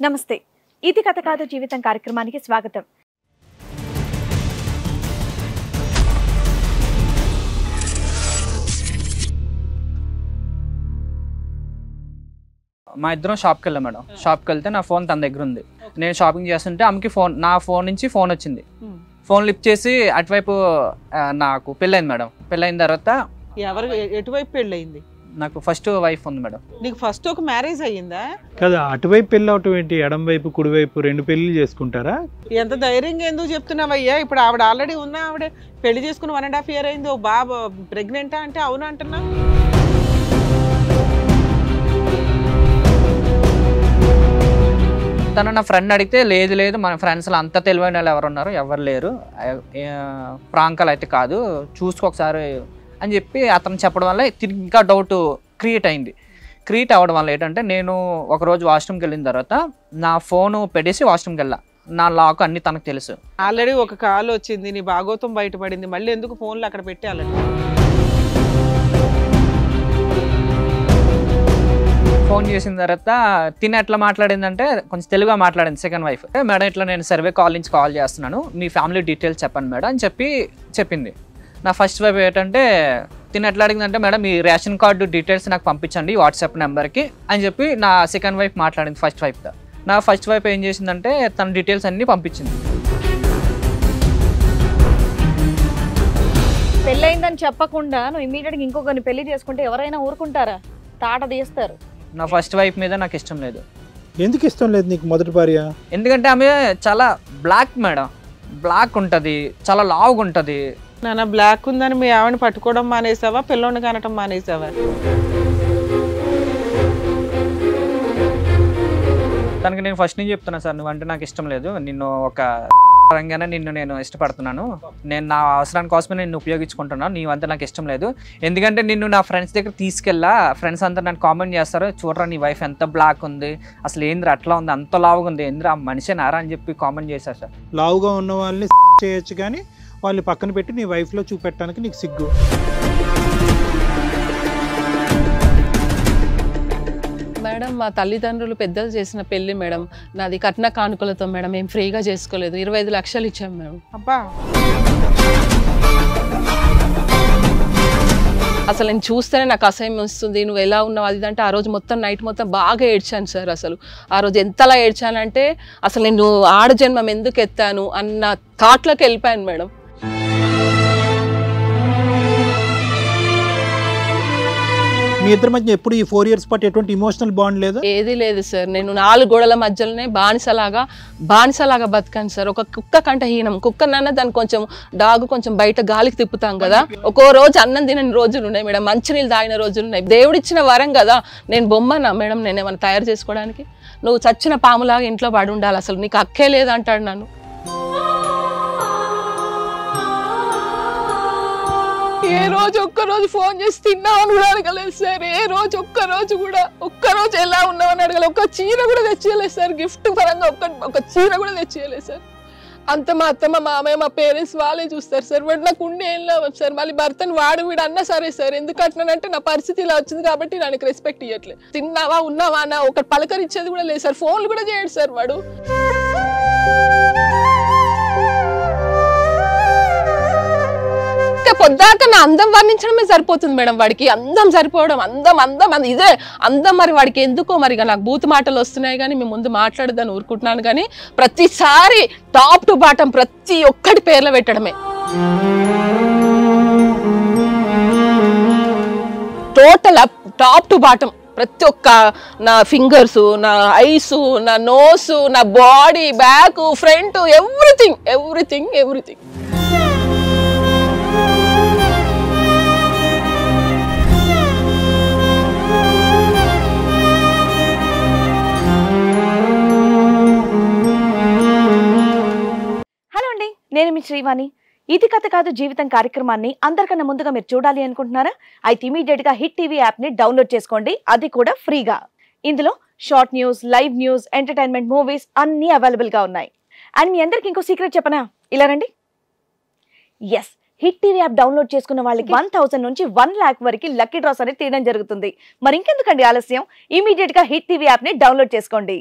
నమస్తే. ఇది కథ కాదు జీవితం కార్యక్రమానికి స్వాగతం. మా ఇద్దరం షాప్కి వెళ్ళాం మేడం. షాప్కి వెళ్తే నా ఫోన్ తన దగ్గర ఉంది. నేను షాపింగ్ చేస్తుంటే ఆమెకి నా ఫోన్ నుంచి ఫోన్ వచ్చింది. ఫోన్ లిఫ్ట్ చేసి అటువైపు నాకు పెళ్ళైంది మేడం. పెళ్ళైన తర్వాత ఎటువైపు పెళ్ళయింది? నాకు ఫస్ట్ వైఫ్ ఉంది మేడం. నీకు ఫస్ట్ ఒక మ్యారేజ్ అయ్యిందా? కదా, అటువైపు పెళ్ళి అవటం ఏంటి? ఎడం వైపు కుడి వైపు రెండు పెళ్లి చేసుకుంటారా? ఎంత ధైర్యంగా ఎందుకు చెప్తున్నావయ్యా? ఇప్పుడు ఆవిడ ఆల్రెడీ ఉన్నా, ఆవిడ పెళ్లి చేసుకుని 1.5 year అయింది. ఓ బాబు ప్రెగ్నెంటా అంటే అవునా అంటున్నా. తను నా ఫ్రెండ్ అడిగితే లేదు లేదు మన ఫ్రెండ్స్లో అంత తెలివైన వాళ్ళు ఎవరు ఉన్నారు, ఎవరు లేరు, ప్రాంకాలు అయితే కాదు, చూసుకో ఒకసారి అని చెప్పి అతను చెప్పడం వల్ల తిరిగి ఇంకా డౌట్ క్రియేట్ అయింది. క్రియేట్ అవ్వడం వల్ల ఏంటంటే నేను ఒకరోజు వాష్రూమ్కి వెళ్ళిన తర్వాత నా ఫోను పెట్టేసి వాష్రూమ్కి వెళ్ళా. నా లాక్ అన్ని తనకు తెలుసు. ఆల్రెడీ ఒక కాల్ వచ్చింది, నీ భాగోతం బయటపడింది, మళ్ళీ ఎందుకు ఫోన్లు అక్కడ పెట్టి ఆల్రెడీ ఫోన్ చేసిన తర్వాత తిని ఎట్లా మాట్లాడిందంటే కొంచెం తెలుగుగా మాట్లాడింది సెకండ్ వైఫ్. మేడం ఇట్లా నేను సర్వే కాల్ నుంచి కాల్ చేస్తున్నాను, మీ ఫ్యామిలీ డీటెయిల్స్ చెప్పండి మేడం అని చెప్పింది. నా ఫస్ట్ వైఫ్ ఏంటంటే తిని ఎట్లా అడిగిందంటే మేడం మీ రేషన్ కార్డు డీటెయిల్స్ నాకు పంపించండి వాట్సాప్ నెంబర్కి అని చెప్పి నా సెకండ్ వైఫ్ మాట్లాడింది ఫస్ట్ వైఫ్తో. నా ఫస్ట్ వైఫ్ ఏం చేసిందంటే తన డీటెయిల్స్ అన్నీ పంపించింది. పెళ్ళయిందని చెప్పకుండా నువ్వు ఇమీడియట్గా ఇంకొకరిని పెళ్లి చేసుకుంటే ఎవరైనా ఊరుకుంటారా? తాట తీస్తారు. నా ఫస్ట్ వైఫ్ మీద నాకు ఇష్టం లేదు. ఎందుకు ఇష్టం లేదు నీకు మొదటి భార్య? ఎందుకంటే ఆమె చాలా బ్లాక్ మేడం, బ్లాక్ ఉంటుంది, చాలా లావుగా ఉంటుంది. నాన్న బ్లాక్ ఉందని మీ ఆవిడని పట్టుకోవడం మానేసావా? పిల్లోని కనటం మానేసావా? తనకి నేను ఫస్ట్ నుంచి చెప్తున్నా సార్, నువ్వంటే నాకు ఇష్టం లేదు, నిన్ను ఒక పరంగానే నిన్ను నేను ఇష్టపడుతున్నాను, నేను నా అవసరాని కోసమే నిన్ను ఉపయోగించుకుంటున్నాను, నీవంతా నాకు ఇష్టం లేదు. ఎందుకంటే నిన్ను నా ఫ్రెండ్స్ దగ్గర తీసుకెళ్ళా, ఫ్రెండ్స్ అంతా నన్ను కామెంట్ చేస్తారు, చూడరా నీ వైఫ్ ఎంత బ్లాక్ ఉంది, అసలు ఏంద్ర అట్లా ఉంది, అంత లావుగా ఉంది, ఏంద్ర ఆ మనిషి నారా అని చెప్పి కామెంట్ చేశారు సార్. లావుగా ఉన్న వాళ్ళని చేయొచ్చు కానీ వాళ్ళు పక్కన పెట్టి నీ వైఫ్లో చూపెట్టడానికి నీకు సిగ్గు. మేడం మా తల్లిదండ్రులు పెద్దలు చేసిన పెళ్లి మేడం, నాది కట్న కానుకలతో మేడం, మేము ఫ్రీగా చేసుకోలేదు, 25 లక్షలు ఇచ్చాం మేడం. అబ్బా, అసలు నేను చూస్తేనే నాకు అసహ్యం వస్తుంది, నువ్వు ఎలా ఉన్నావు అది అంటే. ఆ రోజు మొత్తం నైట్ మొత్తం బాగా ఏడ్చాను సార్. అసలు ఆ రోజు ఎంతలా ఏడ్చానంటే అసలు నేను ఆడజన్మం ఎందుకు ఎత్తాను అన్న థాట్లోకి వెళ్ళిపోయాను మేడం. మీ ఇద్దరి మధ్య ఎప్పుడు ఈ 4 years పాటు ఎటువంటి ఇమోషనల్ బాండ్ లేదు? ఏది లేదు సార్. నేను 4 గోడల మధ్యలోనే బానిసలాగా బతికాను సార్. ఒక కుక్క కంటే హీనం. కుక్కనన్నా దాన్ని కొంచెం డాగు కొంచెం బయట గాలికి తిప్పుతాం కదా, ఒక్కో రోజు అన్నం తినని రోజులు ఉన్నాయి మేడం, మంచినీళ్ళు తాగిన రోజులు ఉన్నాయి. దేవుడిచ్చిన వరం కదా, నేను బొమ్మనా మేడం, నేను ఏమైనా తయారు చేసుకోవడానికి? నువ్వు చచ్చిన పాములాగా ఇంట్లో పడి ఉండాలి, అసలు నీకు హక్కే లేదంటాడు నన్ను. ఏ రోజు ఒక్కరోజు ఫోన్ చేసి తిన్నావని కూడా అడగలేదు సార్. ఏ రోజు ఒక్కరోజు ఎలా ఉన్నావని అడగలేదు. ఒక్క చీర కూడా తెచ్చేయలేదు సార్. గిఫ్ట్ పరంగా ఒక చీర కూడా తెచ్చేయలేదు సార్. అంత మా అత్తమ్మ మామయ్య మా పేరెంట్స్ వాళ్ళే చూస్తారు సార్. వాడు నాకు ఉండి ఏం లేవు సార్. మళ్ళీ భర్తను వీడు అన్నా సరే సార్, ఎందుకు అట్లనంటే నా పరిస్థితి ఇలా వచ్చింది కాబట్టి నాకు రెస్పెక్ట్ ఇవ్వట్లేదు. తిన్నావా ఉన్నావా అన్న ఒక పలకరించేది కూడా లేదు సార్. ఫోన్లు కూడా చేయడు సార్ వాడు. పొద్దాక నా అందం వర్ణించడమే సరిపోతుంది మేడం వాడికి. అందం సరిపోవడం, అందం ఇదే అందం. మరి వాడికి ఎందుకో మరి నాకు బూతు మాటలు వస్తున్నాయి కానీ మేము ముందు మాట్లాడదాన్ని ఊరుకుంటున్నాను కానీ ప్రతిసారి టాప్ టు బాటం ప్రతి ఒక్కటి పేర్లు పెట్టడమే. టోటల్ టాప్ టు బాటం ప్రతి ఒక్క నా ఫింగర్స్, నా ఐస్, నా నోస్, నా బాడీ, బ్యాక్, ఫ్రంట్, ఎవ్రీథింగ్. నేను మీ శ్రీవాణి. ఇది కథ కాదు జీవితం కార్యక్రమాన్ని అందరికన్నా ముందుగా మీరు చూడాలి అనుకుంటున్నారా? అయితే ఇమీడియట్ గా హిట్ టీవీ యాప్ ని డౌన్లోడ్ చేసుకోండి, అది కూడా ఫ్రీగా. ఇందులో short news, live news, entertainment, movies అన్ని అవైలబుల్ గా ఉన్నాయి. అండ్ మీ అందరికి ఇంకో సీక్రెట్ చెప్పనా? ఇలా రండి. Yes, hit TV app download చేసుకున్న వాళ్ళకి 1000 నుంచి 1 lakh వరకు లక్కీ డ్రాస్ అనేది తీయడం జరుగుతుంది. మరి ఇంకెందుకండి ఆలస్యం, ఇమీడియట్ గా హిట్ టీవీ యాప్ ని డౌన్లోడ్ చేసుకోండి.